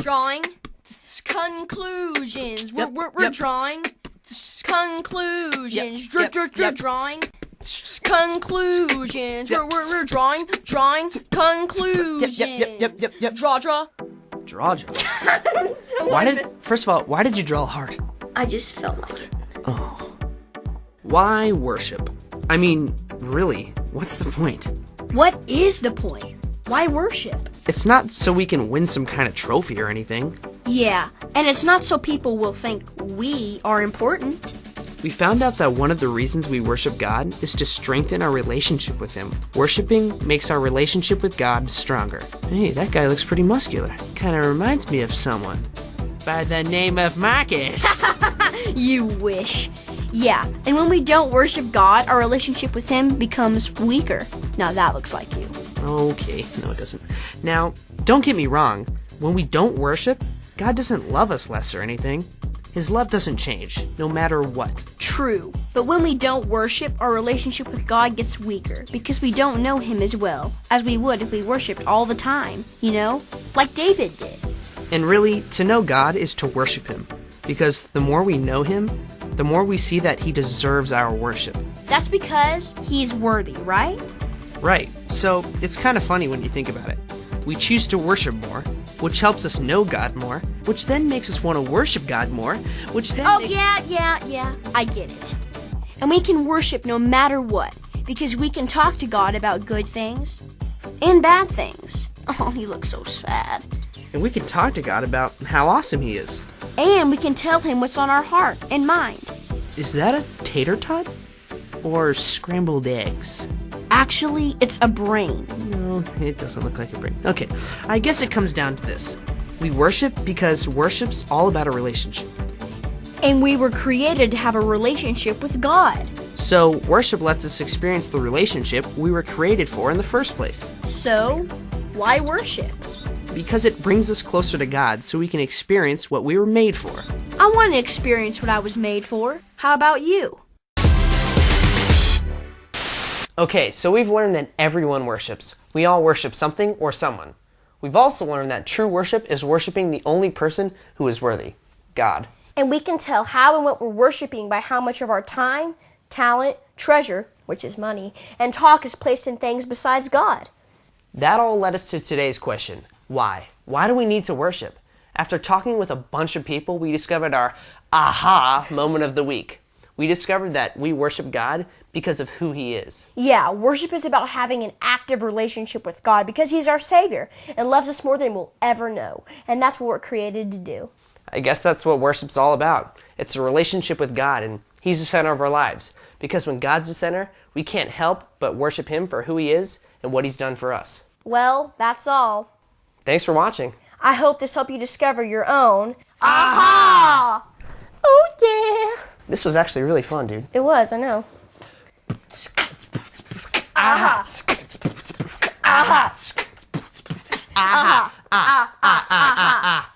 drawing conclusions. We're drawing conclusions. Drawing conclusions. We're drawing conclusions. Yep. Draw. First of all, why did you draw a heart? I just felt like it. Oh. Why worship? I mean, really, what's the point? What is the point? Why worship? It's not so we can win some kind of trophy or anything. Yeah, and it's not so people will think we are important. We found out that one of the reasons we worship God is to strengthen our relationship with Him. Worshiping makes our relationship with God stronger. Hey, that guy looks pretty muscular. Kind of reminds me of someone by the name of Marcus. You wish. Yeah, and when we don't worship God, our relationship with Him becomes weaker. Now that looks like you. Okay, no it doesn't. Now, don't get me wrong. When we don't worship, God doesn't love us less or anything. His love doesn't change, no matter what. True, but when we don't worship, our relationship with God gets weaker because we don't know Him as well as we would if we worshipped all the time, you know? Like David did. And really, to know God is to worship Him, because the more we know Him, the more we see that He deserves our worship. That's because He's worthy, right? Right, so it's kind of funny when you think about it. We choose to worship more, which helps us know God more, which then makes us want to worship God more, which then yeah, I get it. And we can worship no matter what, because we can talk to God about good things and bad things. Oh, he looks so sad. And we can talk to God about how awesome He is. And we can tell Him what's on our heart and mind. Is that a tater tot? Or scrambled eggs? Actually, it's a brain. No, it doesn't look like a brain. Okay, I guess it comes down to this. We worship because worship's all about a relationship. And we were created to have a relationship with God. So, worship lets us experience the relationship we were created for in the first place. So, why worship? Because it brings us closer to God so we can experience what we were made for. I want to experience what I was made for. How about you? Okay, so we've learned that everyone worships. We all worship something or someone. We've also learned that true worship is worshiping the only person who is worthy, God. And we can tell how and what we're worshiping by how much of our time, talent, treasure, which is money, and talk is placed in things besides God. That all led us to today's question. Why? Why do we need to worship? After talking with a bunch of people, we discovered our aha moment of the week. We discovered that we worship God because of who He is. Yeah, worship is about having an active relationship with God because He's our Savior and loves us more than we'll ever know. And that's what we're created to do. I guess that's what worship's all about. It's a relationship with God, and He's the center of our lives. Because when God's the center, we can't help but worship Him for who He is and what He's done for us. Well, that's all. Thanks for watching. I hope this helped you discover your own aha! Oh yeah! This was actually really fun, dude. It was, I know. Aha! Aha! Aha!